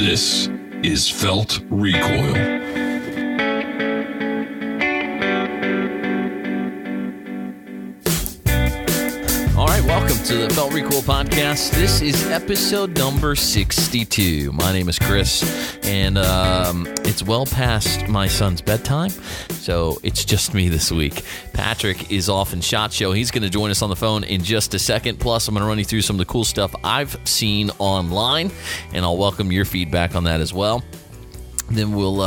This is Felt Recoil. All right, welcome to the Felt Recoil podcast. This is episode number 62. My name is Kris, and it's well past my son's bedtime, so it's just me this week. Patrick is off in SHOT Show. He's going to join us on the phone in just a second. Plus, I'm going to run you through some of the cool stuff I've seen online, and I'll welcome your feedback on that as well. Then we'll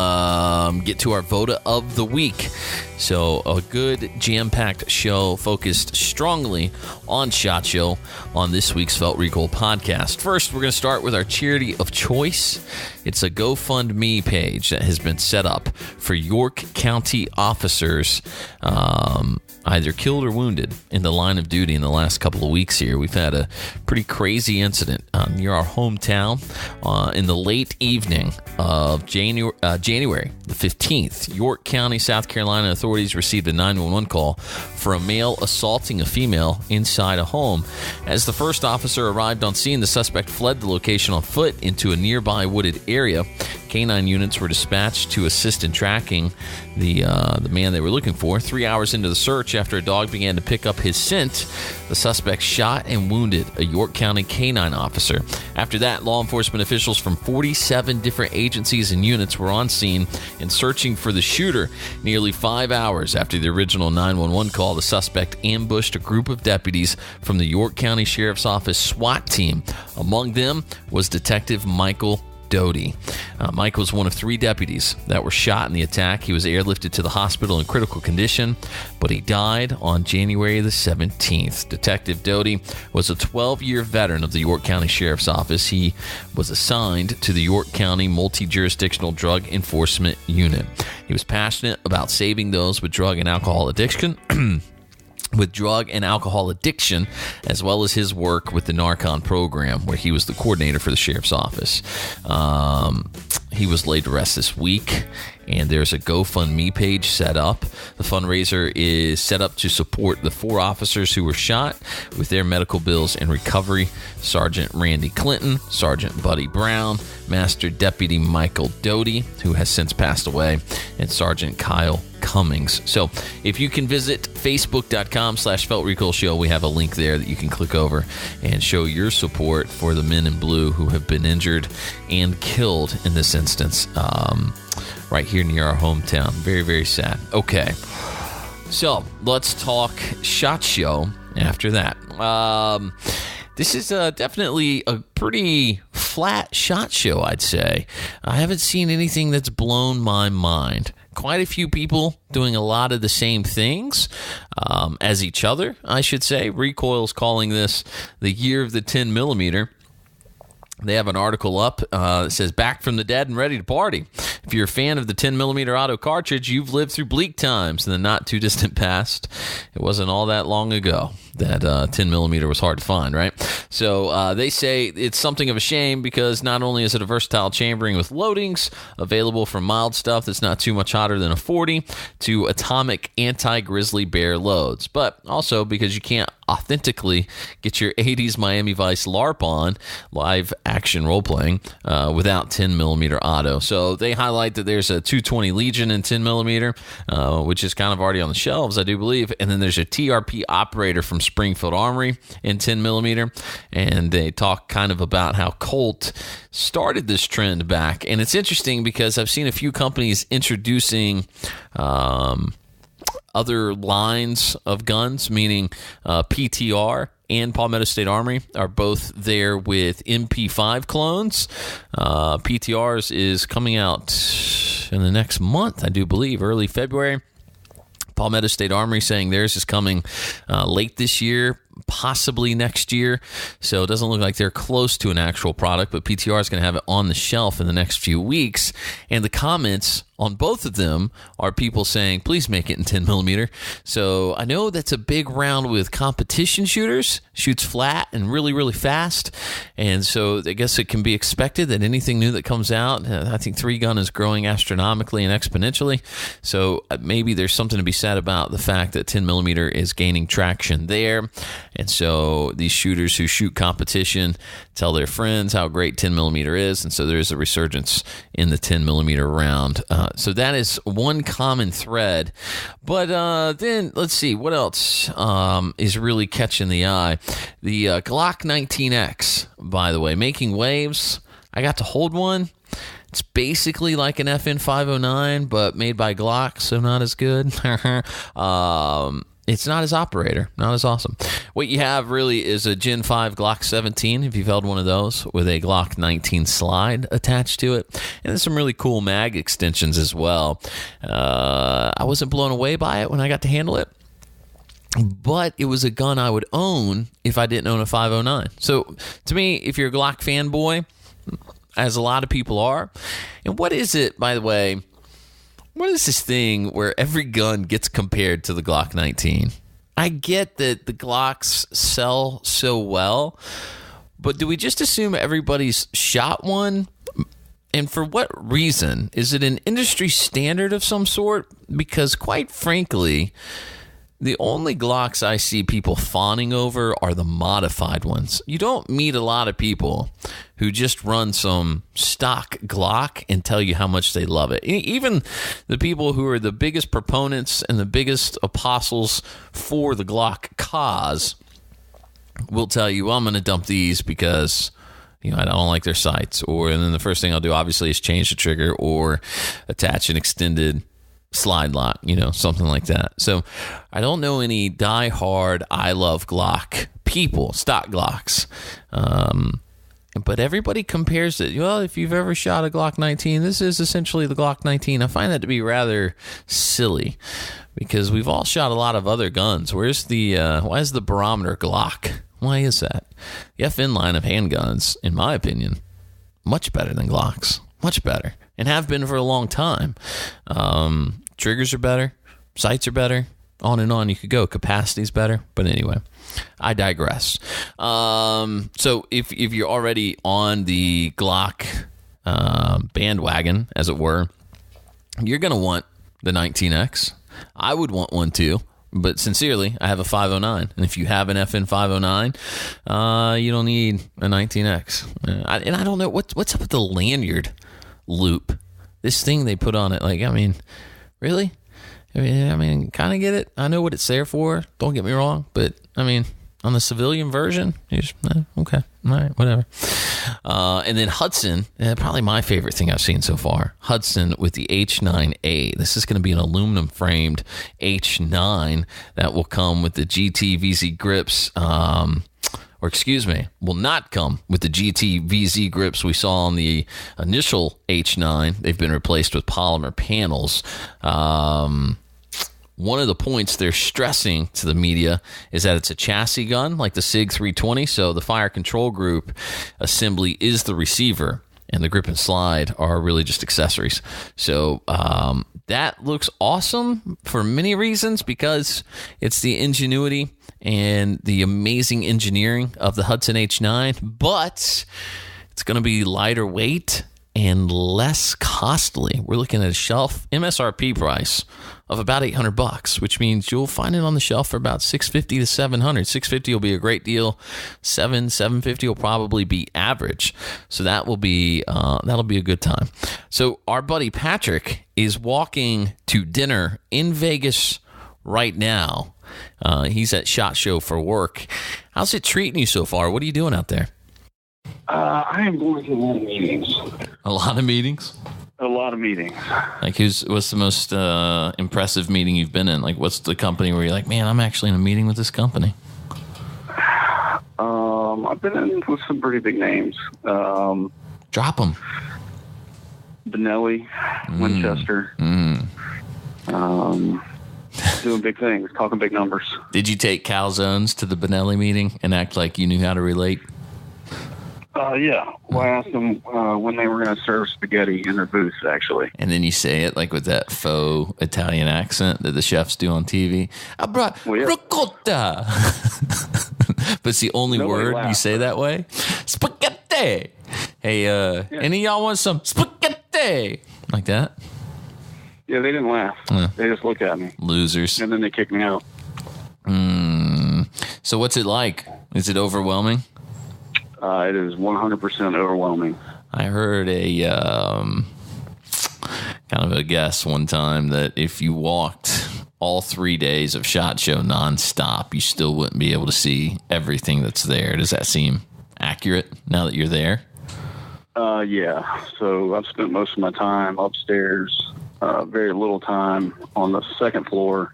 get to our VODA of the week. So a good jam-packed show focused strongly on SHOT Show on this week's Felt Recoil podcast. First, we're going to start with our charity of choice. It's a GoFundMe page that has been set up for York County officers either killed or wounded in the line of duty in the last couple of weeks here. We've had a pretty crazy incident near our hometown in the late evening of January the 15th. York County, South Carolina authorities received a 911 call for a male assaulting a female inside a home. As the first officer arrived on scene, the suspect fled the location on foot into a nearby wooded area. Canine units were dispatched to assist in tracking the man they were looking for. 3 hours into the search, after a dog began to pick up his scent, the suspect shot and wounded a York County canine officer. After that, law enforcement officials from 47 different agencies and units were on scene and searching for the shooter. Nearly 5 hours after the original 911 call, the suspect ambushed a group of deputies from the York County Sheriff's Office SWAT team. Among them was Detective Michael Doty. Mike was one of 3 deputies that were shot in the attack. He was airlifted to the hospital in critical condition, but he died on January the 17th. Detective Doty was a 12-year veteran of the York County Sheriff's Office. He was assigned to the York County Multi-Jurisdictional Drug Enforcement Unit. He was passionate about saving those with drug and alcohol addiction, as well as his work with the Narcon program, where he was the coordinator for the sheriff's office. He was laid to rest this week, and there's a GoFundMe page set up. The fundraiser is set up to support the 4 officers who were shot with their medical bills and recovery: Sergeant Randy Clinton, Sergeant Buddy Brown, Master Deputy Michael Doty, who has since passed away, and Sergeant Kyle Cummings. So if you can visit facebook.com/Felt Recoil Show, we have a link there that you can click over and show your support for the men in blue who have been injured and killed in this instance right here near our hometown. Very, very sad. Okay, so let's talk SHOT Show after that. This is definitely a pretty flat SHOT Show, I'd say. I haven't seen anything that's blown my mind. Quite a few people doing a lot of the same things as each other, I should say. Recoil's calling this the year of the 10 millimeter. They have an article up that says, "Back from the dead and ready to party." If you're a fan of the 10mm auto cartridge, you've lived through bleak times in the not-too-distant past. It wasn't all that long ago that 10mm was hard to find, right? So they say it's something of a shame because not only is it a versatile chambering with loadings available from mild stuff that's not too much hotter than a 40 to atomic anti-grizzly bear loads, but also because you can't authentically get your 80s Miami Vice LARP on, live action role-playing, without 10mm auto. So they highlight that there's a 220 Legion in 10mm, which is kind of already on the shelves, I do believe, and then there's a TRP Operator from Springfield Armory in 10mm, and they talk kind of about how Colt started this trend back. And it's interesting because I've seen a few companies introducing other lines of guns, meaning PTR and Palmetto State Armory are both there with MP5 clones. PTR's is coming out in the next month, I do believe, early February. Palmetto State Armory saying theirs is coming late this year, possibly next year. So it doesn't look like they're close to an actual product, but PTR is going to have it on the shelf in the next few weeks. And the comments on both of them are people saying, please make it in 10 millimeter. So I know that's a big round with competition shooters, shoots flat and really, really fast. And so I guess it can be expected that anything new that comes out, I think 3-gun is growing astronomically and exponentially. So maybe there's something to be said about the fact that 10 millimeter is gaining traction there. And so these shooters who shoot competition tell their friends how great 10 millimeter is. And so there's a resurgence in the 10 millimeter round. So that is one common thread. But then let's see what else is really catching the eye. The Glock 19X, by the way, making waves. I got to hold one. It's basically like an FN 509, but made by Glock, so not as good. It's not as operator, not as awesome. What you have really is a Gen 5 Glock 17, if you've held one of those, with a Glock 19 slide attached to it. And there's some really cool mag extensions as well. I wasn't blown away by it when I got to handle it, but it was a gun I would own if I didn't own a 509. So to me, if you're a Glock fanboy, as a lot of people are, and what is it, by the way, what is this thing where every gun gets compared to the Glock 19? I get that the Glocks sell so well, but do we just assume everybody's shot one? And for what reason? Is it an industry standard of some sort? Because quite frankly, the only Glocks I see people fawning over are the modified ones. You don't meet a lot of people who just run some stock Glock and tell you how much they love it. Even the people who are the biggest proponents and the biggest apostles for the Glock cause will tell you, well, I'm going to dump these because I don't like their sights. And then the first thing I'll do, obviously, is change the trigger or attach an extended slide lock, something like that. So I don't know any die-hard I love Glock people, stock Glocks. But everybody compares it. Well, if you've ever shot a Glock 19, this is essentially the Glock 19. I find that to be rather silly because we've all shot a lot of other guns. Why is the barometer Glock? Why is that? The FN line of handguns, in my opinion, much better than Glocks. Much better. And have been for a long time. Triggers are better. Sights are better. On and on you could go. Capacity's better. But anyway, I digress. So if you're already on the Glock bandwagon, as it were, you're going to want the 19X. I would want one too. But sincerely, I have a 509. And if you have an FN 509, you don't need a 19X. And I don't know, what's up with the lanyard loop? This thing they put on it, really? Kind of get it. I know what it's there for. Don't get me wrong. But, on the civilian version, okay. All right, whatever. And then Hudson, probably my favorite thing I've seen so far. Hudson with the H9A. This is going to be an aluminum-framed H9 that will come with the GT VZ grips. Will not come with the GT VZ grips we saw on the initial H9. They've been replaced with polymer panels. One of the points they're stressing to the media is that it's a chassis gun like the SIG 320. So the fire control group assembly is the receiver, and the grip and slide are really just accessories. So that looks awesome for many reasons, because it's the ingenuity and the amazing engineering of the Hudson H9, but it's going to be lighter weight and less costly. We're looking at a shelf MSRP price of about $800, which means you'll find it on the shelf for about $650 to $700. $650 will be a great deal. $750 will probably be average. So that'll be a good time. So our buddy Patrick is walking to dinner in Vegas right now. He's at SHOT Show for work. How's it treating you so far? What are you doing out there? I am going to a lot of meetings. A lot of meetings? A lot of meetings. Like, what's the most impressive meeting you've been in? Like, what's the company where you're like, man, I'm actually in a meeting with this company? I've been in with some pretty big names. Drop them. Benelli, Winchester. Doing big things, talking big numbers. Did you take calzones to the Benelli meeting and act like you knew how to relate? Yeah. Well, I asked them when they were going to serve spaghetti in their booth, actually. And then you say it like with that faux Italian accent that the chefs do on TV. I brought ricotta. But it's the only word you say that way. Spaghetti. Hey, any of y'all want some spaghetti? Like that? Yeah, they didn't laugh. They just looked at me. Losers. And then they kicked me out. So what's it like? Is it overwhelming? It is 100% overwhelming. I heard a kind of a guess one time that if you walked all 3 days of SHOT Show nonstop, you still wouldn't be able to see everything that's there. Does that seem accurate now that you're there? Yeah. So I've spent most of my time upstairs, very little time on the second floor.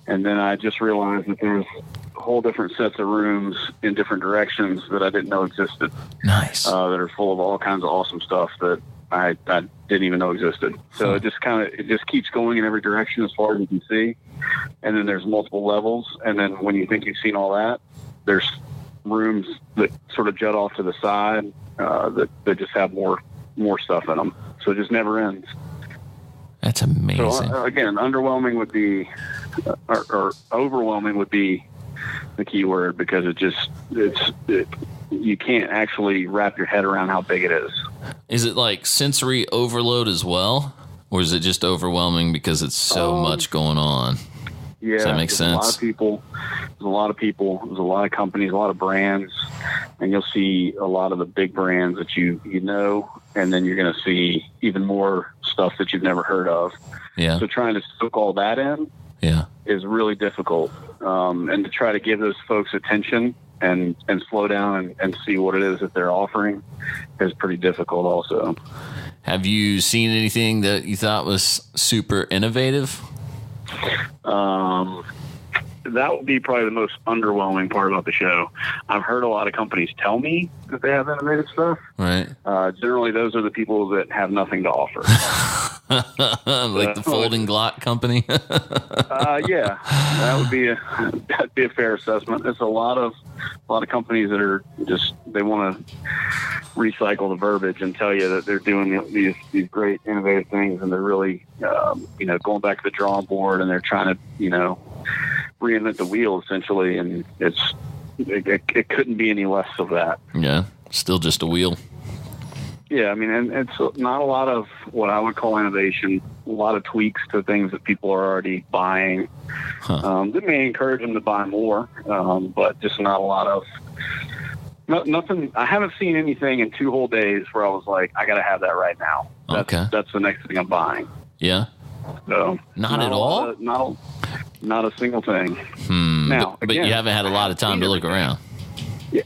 And then I just realized that there's whole different sets of rooms in different directions that I didn't know existed. Nice. That are full of all kinds of awesome stuff that I didn't even know existed. So it just keeps going in every direction as far as you can see. And then there's multiple levels. And then when you think you've seen all that, there's rooms that sort of jut off to the side that just have more stuff in them. So it just never ends. That's amazing. So again, underwhelming would be, or overwhelming would be the key word, because you can't actually wrap your head around how big it is. Is it like sensory overload as well, or is it just overwhelming because it's so much going on? Yeah, does that make sense? There's a lot of people, there's a lot of companies, a lot of brands, and you'll see a lot of the big brands that you know, and then you're going to see even more stuff that you've never heard of. Yeah. So trying to soak all that in is really difficult. And to try to give those folks attention and slow down and see what it is that they're offering is pretty difficult also. Have you seen anything that you thought was super innovative? That would be probably the most underwhelming part about the show. I've heard a lot of companies tell me that they have innovative stuff. Right. Generally, those are the people that have nothing to offer. Like the folding Glock company. Yeah, that'd be a fair assessment. There's a lot of companies that are just, they want to recycle the verbiage and tell you that they're doing these great innovative things, and they're really going back to the drawing board, and they're trying to reinvent the wheel essentially, and it couldn't be any less of that. Yeah, still just a wheel. Yeah, I mean, and it's not a lot of what I would call innovation, a lot of tweaks to things that people are already buying. That may encourage them to buy more, but just not a lot of, nothing. I haven't seen anything in 2 whole days where I was like, I got to have that right now. That's the next thing I'm buying. Yeah. So not at all? Not a single thing. Now, but again, you haven't had a lot of time to look around.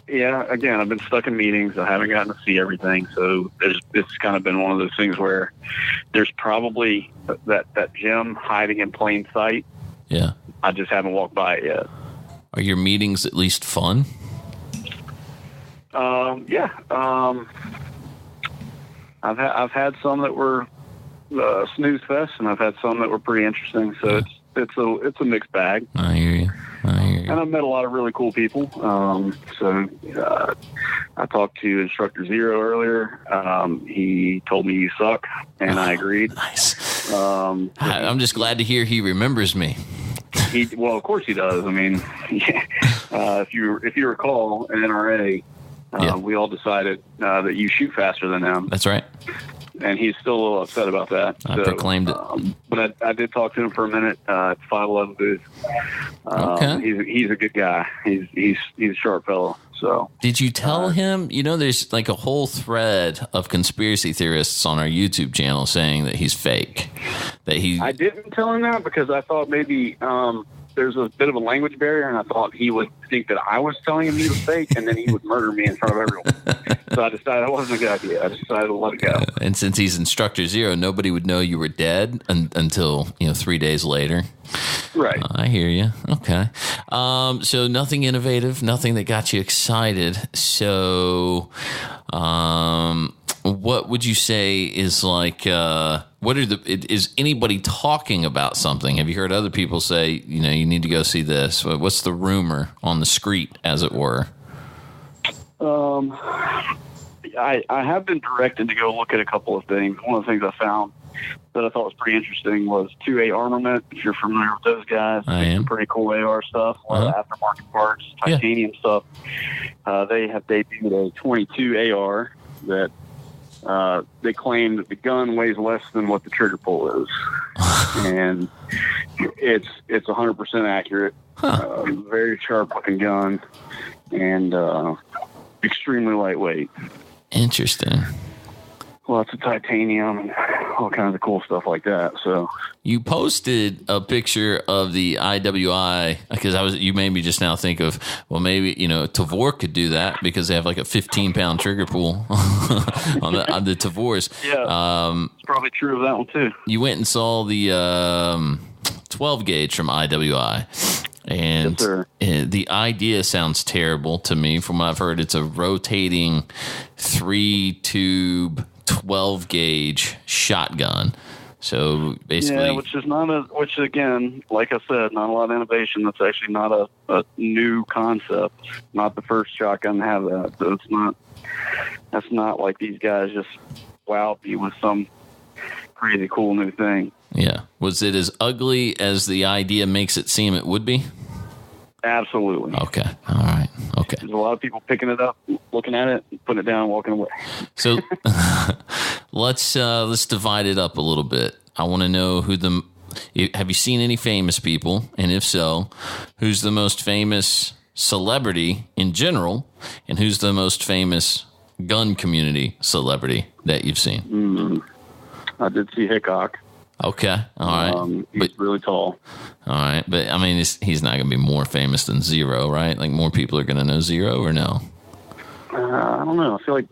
Yeah, again, I've been stuck in meetings. I haven't gotten to see everything. So it's kind of been one of those things where there's probably that gem hiding in plain sight. Yeah. I just haven't walked by it yet. Are your meetings at least fun? Yeah. I've had some that were snooze fest, and I've had some that were pretty interesting. So it's a mixed bag. I hear you. And I've met a lot of really cool people. I talked to Instructor Zero earlier. He told me you suck, and I agreed. Nice. I'm just glad to hear he remembers me. Well, of course he does. I mean, if you recall, in NRA, we all decided that you shoot faster than them. That's right. And he's still a little upset about that. I proclaimed it. But I did talk to him for a minute at 511 booth. Okay. He's a good guy. He's a sharp fellow. So did you tell him? There's like a whole thread of conspiracy theorists on our YouTube channel saying that he's fake. I didn't tell him that because I thought maybe there's a bit of a language barrier, and I thought he would think that I was telling him he was fake, and then he would murder me in front of everyone. So I decided that wasn't a good idea. I decided to let it go. And since he's Instructor Zero, nobody would know you were dead until 3 days later. Right. I hear you. Okay. So nothing innovative, nothing that got you excited. So, what would you say is like? Is anybody talking about something? Have you heard other people say, you need to go see this? What's the rumor on the street, as it were? I have been directed to go look at a couple of things. One of the things I found that I thought was pretty interesting was 2A Armament. If you're familiar with those guys, I am. Some pretty cool AR stuff, a lot of aftermarket parts, titanium stuff. They have debuted a 22 AR that they claim that the gun weighs less than what the trigger pull is, and it's 100% accurate. Very sharp looking gun, and extremely lightweight. Interesting. Lots of titanium and all kinds of cool stuff like that. So you posted a picture of the IWI because you made me just now think of, well, maybe, Tavor could do that because they have like a 15-pound trigger pull on the Tavors. Yeah, it's probably true of that one too. You went and saw the 12 gauge from IWI. And yes, the idea sounds terrible to me. From what I've heard, it's a rotating 3-tube 12 gauge shotgun. So basically, which again, like I said, not a lot of innovation. That's actually not a new concept. Not the first shotgun to have that. So that's not like these guys just wowed me with some crazy cool new thing. Yeah. Was it as ugly as the idea makes it seem it would be? Absolutely. Okay. All right. Okay. There's a lot of people picking it up, looking at it, putting it down, and walking away. So let's divide it up a little bit. I want to know have you seen any famous people? And if so, who's the most famous celebrity in general? And who's the most famous gun community celebrity that you've seen? I did see Hickok. Okay. All right. He's really tall. All right. But, I mean, he's not going to be more famous than Zero, right? Like, more people are going to know Zero or no? I don't know. I feel like...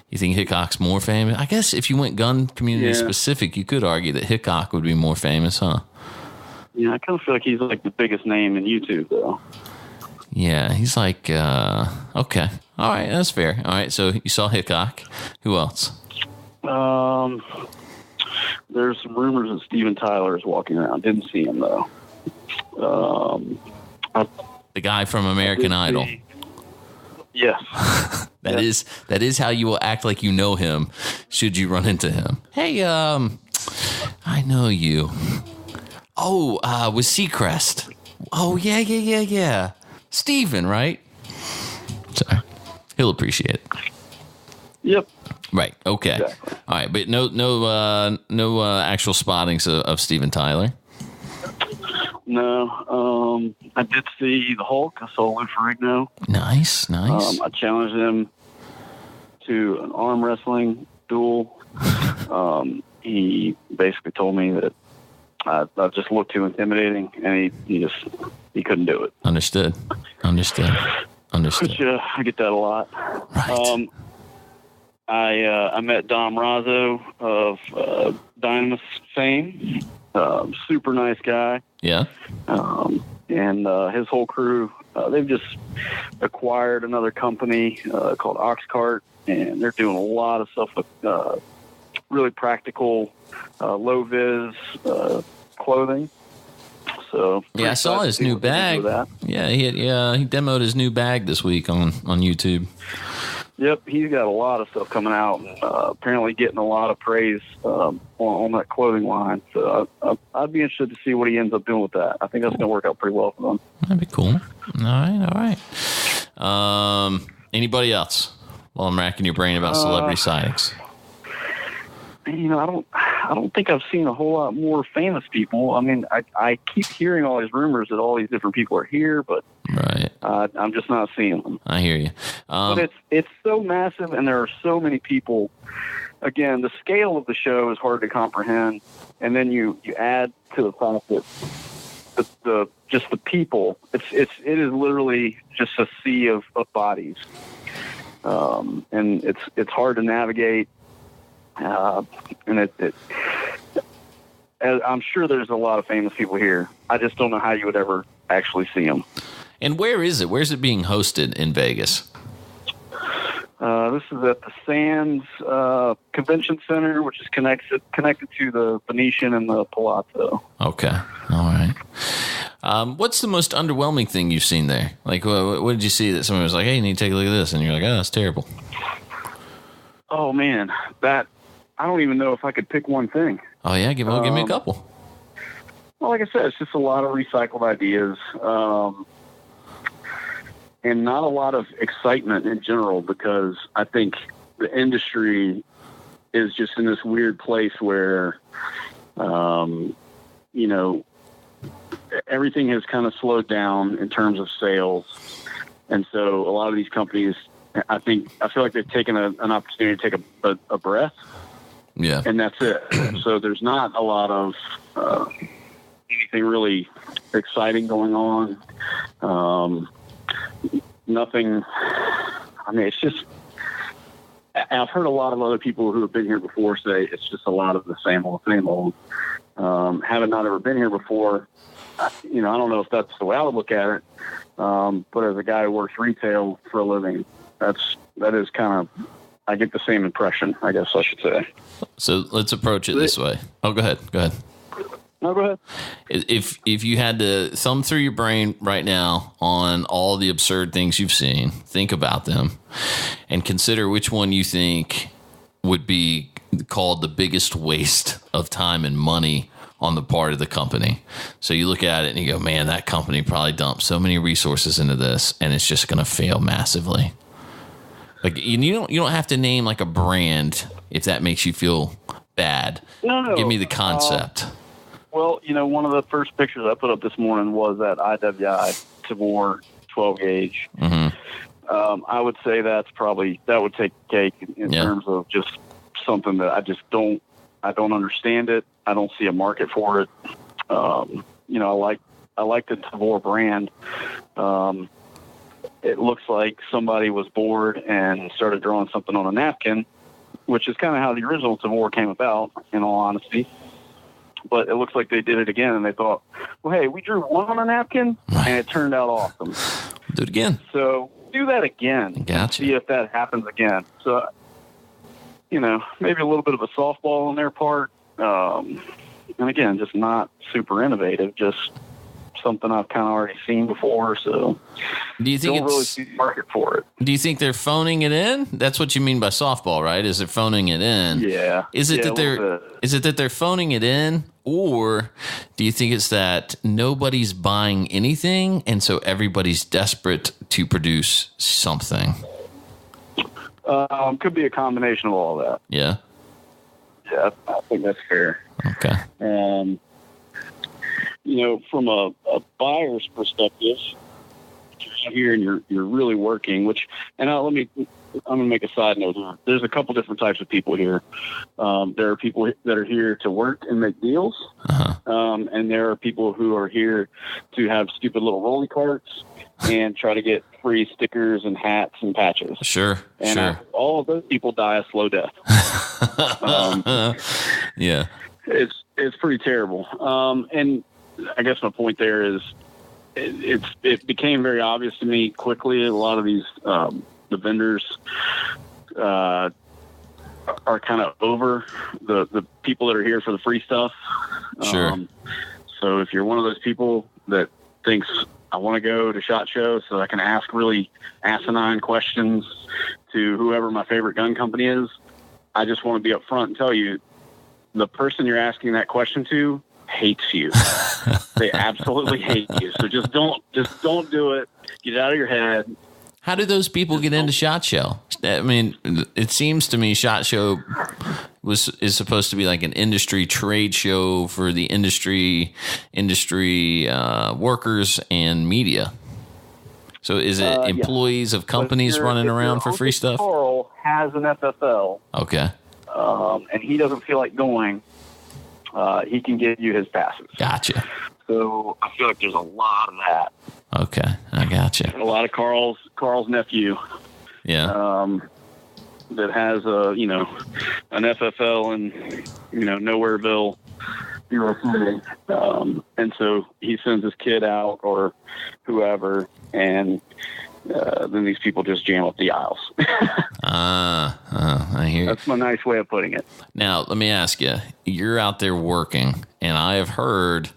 you think Hickok's more famous? I guess if you went gun community specific, you could argue that Hickok would be more famous, huh? Yeah, I kind of feel like he's like the biggest name in YouTube, though. Yeah, he's like... okay. All right. That's fair. All right. So you saw Hickok. Who else? There's some rumors that Steven Tyler is walking around. Didn't see him though. The guy from American Idol. Yes. That is how you will act like you know him should you run into him. Hey, I know you. Oh, with Seacrest. Oh, yeah. Steven, right? Sorry. He'll appreciate it. Yep. Right. Okay. Exactly. All right. But no actual spottings of Steven Tyler. No. I did see the Hulk. I saw Lou Ferrigno. Nice. I challenged him to an arm wrestling duel. He basically told me that I just looked too intimidating, and he couldn't do it. Understood. Which, I get that a lot. Right. I met Dom Razzo of Dynamis fame. Super nice guy. Yeah. And his whole crew, they've just acquired another company called Oxcart, and they're doing a lot of stuff with really practical, low-vis clothing. So yeah, I saw his new bag. Yeah, he demoed his new bag this week on YouTube. Yep, he's got a lot of stuff coming out, and apparently getting a lot of praise on that clothing line. So I'd be interested to see what he ends up doing with that. I think that's going to work out pretty well for them. That'd be cool. All right. Anybody else? While I'm racking your brain about celebrity sightings. I don't think I've seen a whole lot more famous people. I mean, I keep hearing all these rumors that all these different people are here, but right. I'm just not seeing them. I hear you. But it's so massive, and there are so many people. Again, the scale of the show is hard to comprehend, and then you add to the fact that the people. It is literally just a sea of bodies, and it's hard to navigate. And I'm sure there's a lot of famous people here. I just don't know how you would ever actually see them. And where is it? Where's it being hosted in Vegas? This is at the Sands Convention Center, which is connected to the Venetian and the Palazzo. Okay. All right. What's the most underwhelming thing you've seen there? Like, what did you see that somebody was like, hey, you need to take a look at this? And you're like, oh, that's terrible. Oh man, I don't even know if I could pick one thing. Oh yeah, give me a couple. Well, like I said, it's just a lot of recycled ideas, and not a lot of excitement in general, because I think the industry is just in this weird place where, everything has kind of slowed down in terms of sales. And so a lot of these companies, I feel like they've taken an opportunity to take a breath. Yeah. And that's it. So there's not a lot of anything really exciting going on. Nothing. I mean, it's just, I've heard a lot of other people who have been here before say it's just a lot of the same old, same old. Having not ever been here before, I don't know if that's the way I would look at it. But as a guy who works retail for a living, that is kind of, I get the same impression, I guess I should say. So let's approach it this way. Oh, go ahead. No, go ahead. If you had to thumb through your brain right now on all the absurd things you've seen, think about them, and consider which one you think would be called the biggest waste of time and money on the part of the company. So you look at it and you go, man, that company probably dumped so many resources into this, and it's just going to fail massively. Like, you don't have to name like a brand if that makes you feel bad. No. Give me the concept. Well, one of the first pictures I put up this morning was that IWI Tavor 12 gauge. Mm-hmm. I would say that would take cake in terms of just something that I don't understand it. I don't see a market for it. I like the Tavor brand. It looks like somebody was bored and started drawing something on a napkin, which is kind of how the original Tavor came about, in all honesty. But it looks like they did it again, and they thought, well, hey, we drew one on a napkin, and it turned out awesome. Do it again. So do that again. Gotcha. See if that happens again. So, maybe a little bit of a softball on their part. And again, just not super innovative, just something I've kind of already seen before. So do you think don't really see the market for it. Do you think they're phoning it in? That's what you mean by softball, right? Is they're phoning it in? Yeah. Is it that they're phoning it in, or do you think it's that nobody's buying anything and so everybody's desperate to produce something? Could be a combination of all that. Yeah. Yeah, I think that's fair. Okay. From a buyer's perspective, you're out here and you're really working, I'm going to make a side note here. There's a couple different types of people here. There are people that are here to work and make deals. Uh-huh. And there are people who are here to have stupid little rolly carts and try to get free stickers and hats and patches. Sure. All of those people die a slow death. Yeah. It's pretty terrible. And I guess my point there is it became very obvious to me quickly. A lot of these, the vendors, are kind of over the people that are here for the free stuff. Sure. So if you're one of those people that thinks I want to go to SHOT Show so I can ask really asinine questions to whoever my favorite gun company is, I just want to be up front and tell you, the person you're asking that question to hates you. They absolutely hate you. So just don't do it. Get it out of your head. How do those people get into SHOT Show? I mean, it seems to me SHOT Show is supposed to be like an industry trade show for the industry workers and media. So is it employees of companies running around for free stuff? Carl has an FFL. Okay. And he doesn't feel like going. He can give you his passes. Gotcha. So I feel like there's a lot of that. Okay, I gotcha. A lot of Carl's nephew. Yeah. That has an FFL in Nowhereville, USA. And so he sends his kid out or whoever, and then these people just jam up the aisles. I hear you. That's my nice way of putting it. Now, let me ask you, you're out there working, and I have heard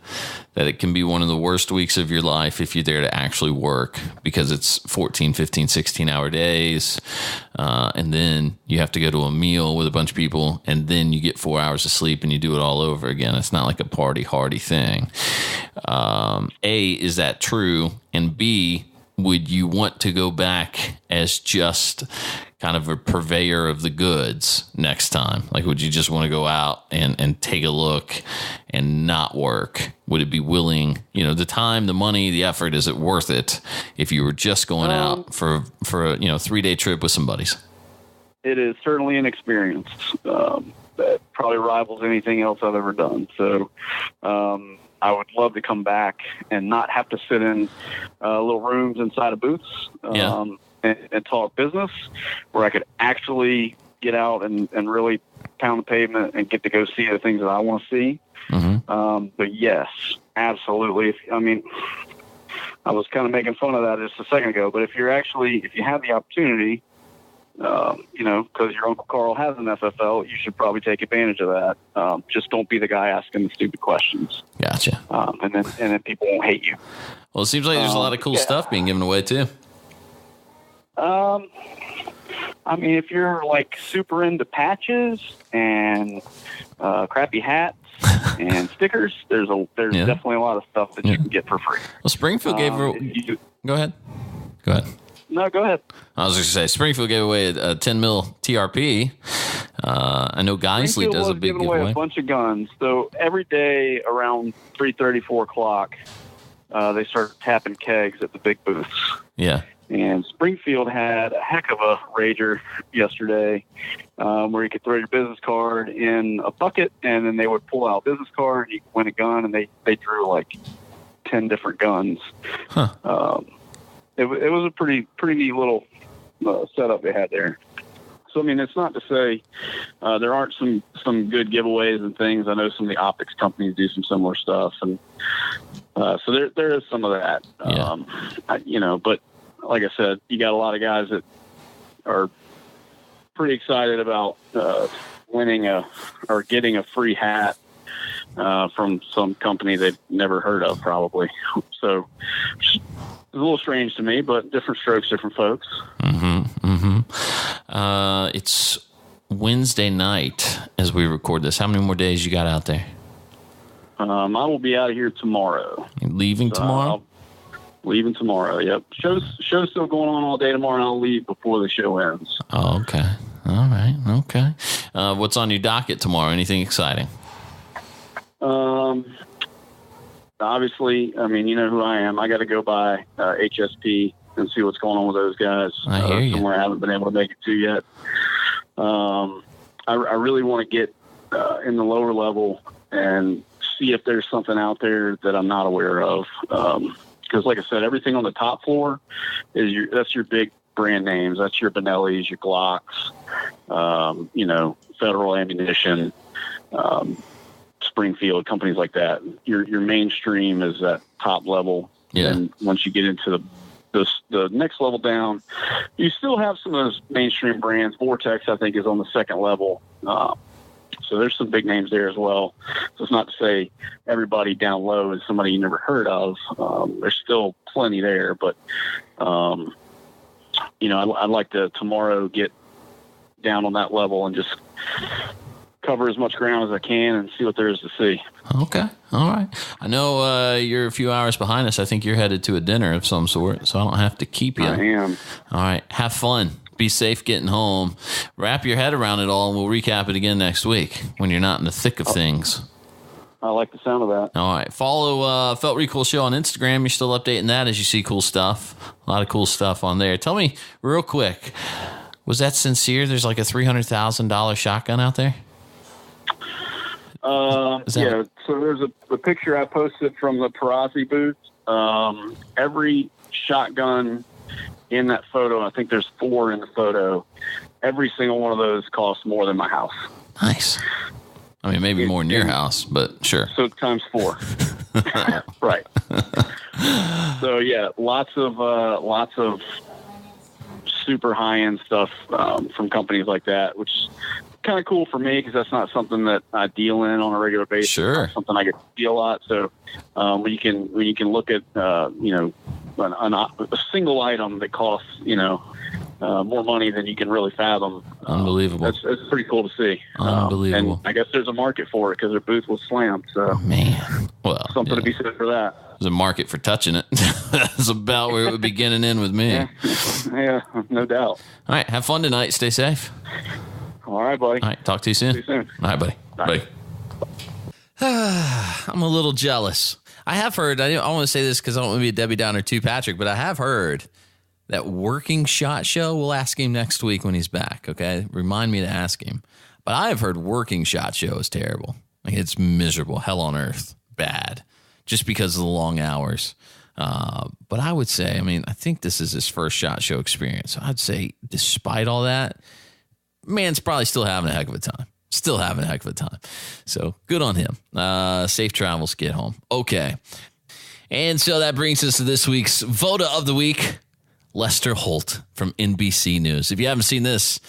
that it can be one of the worst weeks of your life if you're there to actually work, because it's 14, 15, 16-hour days, and then you have to go to a meal with a bunch of people, and then you get 4 hours of sleep, and you do it all over again. It's not like a party-hardy thing. A, is that true? And B, would you want to go back as just kind of a purveyor of the goods next time? Like, would you just want to go out and take a look and not work? Would it be willing, the time, the money, the effort, is it worth it if you were just going out for a 3-day trip with some buddies? It is certainly an experience that probably rivals anything else I've ever done. So, I would love to come back and not have to sit in little rooms inside of booths and talk business, where I could actually get out and really pound the pavement and get to go see the things that I want to see. Mm-hmm. But yes, absolutely. I was kind of making fun of that just a second ago, but if you have the opportunity, because your Uncle Carl has an FFL, you should probably take advantage of that. Just don't be the guy asking the stupid questions. Gotcha. And then people won't hate you. Well, it seems like there's a lot of cool stuff being given away too. If you're like super into patches and crappy hats and stickers, there's definitely a lot of stuff that you can get for free. Well, Springfield gave Go ahead. No, go ahead. I was just going to say, Springfield gave away a 10 mil TRP. I know Geisley does a big giveaway. Away a bunch of guns. So every day around 3:30, 4 o'clock, they start tapping kegs at the big booths. Yeah. And Springfield had a heck of a rager yesterday, where you could throw your business card in a bucket, and then they would pull out a business card, and you could win a gun, and they drew like 10 different guns. Huh. It was a pretty neat little setup they had there. So, it's not to say there aren't some good giveaways and things. I know some of the optics companies do some similar stuff, and so there is some of that. Yeah. But like I said, you got a lot of guys that are pretty excited about winning or getting a free hat from some company they've never heard of, probably. So it's a little strange to me, but different strokes, different folks. Mm-hmm. Mm-hmm. It's Wednesday night as we record this. How many more days you got out there? I will be out of here tomorrow. You're leaving tomorrow? Leaving tomorrow, yep. Show's still going on all day tomorrow, and I'll leave before the show ends. Oh, okay. All right. Okay. What's on your docket tomorrow? Anything exciting? Obviously, you know who I am. I got to go by HSP and see what's going on with those guys. I hear you. Somewhere I haven't been able to make it to yet. I really want to get in the lower level and see if there's something out there that I'm not aware of. Because, like I said, everything on the top floor that's your big brand names. That's your Benellis, your Glocks, Federal Ammunition, Springfield, companies like that. Your mainstream is that top level. Yeah. And once you get into the next level down, you still have some of those mainstream brands. Vortex, I think, is on the second level. So there's some big names there as well. So it's not to say everybody down low is somebody you never heard of. There's still plenty there, but I'd like to tomorrow get down on that level and just cover as much ground as I can and see what there is to see. Okay. All right. I know you're a few hours behind us. I think you're headed to a dinner of some sort, so I don't have to keep you. I am. All right. Have fun. Be safe getting home. Wrap your head around it all, and we'll recap it again next week when you're not in the thick of things. I like the sound of that. All right. Follow Felt Recoil Show on Instagram. You're still updating that as you see cool stuff. A lot of cool stuff on there. Tell me real quick, was that sincere? There's like a $300,000 shotgun out there? Yeah. So there's a picture I posted from the Perazzi booth. Every shotgun in that photo, I think there's 4 in the photo. Every single one of those costs more than my house. Nice. Maybe more than your house, but sure. So times 4. Right. So yeah, lots of super high-end stuff from companies like that, which is kind of cool for me because that's not something that I deal in on a regular basis. Sure. It's something I get to see a lot. So when you can look at a single item that costs more money than you can really fathom. Unbelievable. It's pretty cool to see. Unbelievable. And I guess there's a market for it because their booth was slammed. So man, well, something to be said for that. There's a market for touching it. That's about where it would be getting in with me. Yeah, no doubt. All right. Have fun tonight. Stay safe. All right, buddy. All right. Talk to you soon. See you soon. All right, buddy. Bye. I'm a little jealous. I have heard, I want to say this because I don't want to be a Debbie Downer too, Patrick, but I have heard that Working Shot Show, we'll ask him next week when he's back, okay? Remind me to ask him. But I have heard Working Shot Show is terrible. Like, it's miserable. Hell on earth. Bad. Just because of the long hours. But I would say, I think this is his first SHOT Show experience. So I'd say, despite all that, man's probably still having a heck of a time. Still having a heck of a time. So good on him. Safe travels, get home. Okay. And so that brings us to this week's VODA of the Week, Lester Holt from NBC News. If you haven't seen this,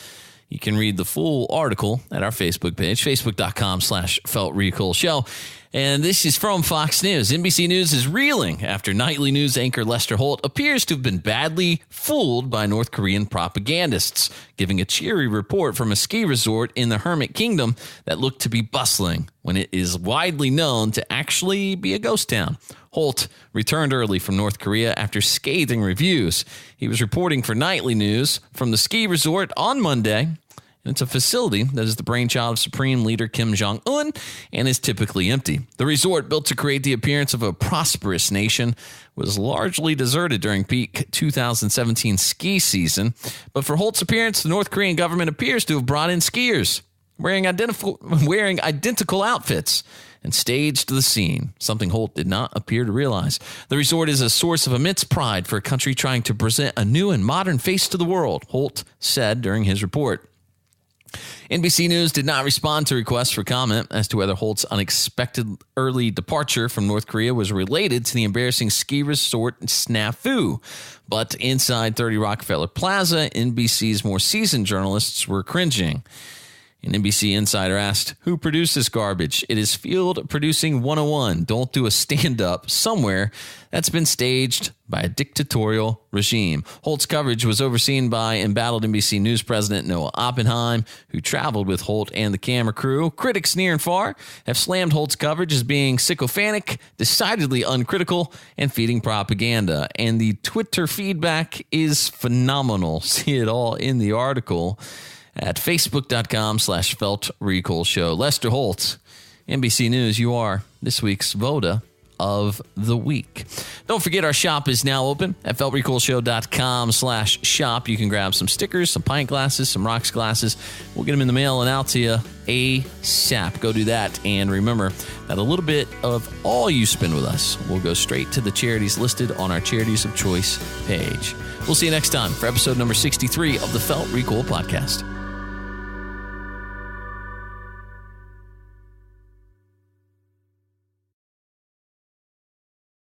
you can read the full article at our Facebook page, facebook.com/FeltRecoilShow. And this is from Fox News. NBC News is reeling after nightly news anchor Lester Holt appears to have been badly fooled by North Korean propagandists, giving a cheery report from a ski resort in the Hermit Kingdom that looked to be bustling when it is widely known to actually be a ghost town. Holt returned early from North Korea after scathing reviews. He was reporting for nightly news from the ski resort on Monday. It's a facility that is the brainchild of Supreme Leader Kim Jong-un and is typically empty. The resort, built to create the appearance of a prosperous nation, was largely deserted during peak 2017 ski season. But for Holt's appearance, the North Korean government appears to have brought in skiers wearing identical outfits and staged the scene, something Holt did not appear to realize. The resort is a source of immense pride for a country trying to present a new and modern face to the world, Holt said during his report. NBC News did not respond to requests for comment as to whether Holt's unexpected early departure from North Korea was related to the embarrassing ski resort snafu. But inside 30 Rockefeller Plaza, NBC's more seasoned journalists were cringing. An NBC insider asked, "Who produced this garbage? It is field producing 101. Don't do a stand-up somewhere that's been staged by a dictatorial regime." Holt's coverage was overseen by embattled NBC News president Noah Oppenheim, who traveled with Holt and the camera crew. Critics near and far have slammed Holt's coverage as being sycophantic, decidedly uncritical, and feeding propaganda. And the Twitter feedback is phenomenal. See it all in the article at facebook.com/FeltRecoilShow. Lester Holt, NBC News, you are this week's VODA of the Week. Don't forget our shop is now open at FeltRecoilShow.com/shop. You can grab some stickers, some pint glasses, some rocks glasses. We'll get them in the mail and out to you ASAP. Go do that. And remember that a little bit of all you spend with us will go straight to the charities listed on our Charities of Choice page. We'll see you next time for episode number 63 of the Felt Recoil Podcast.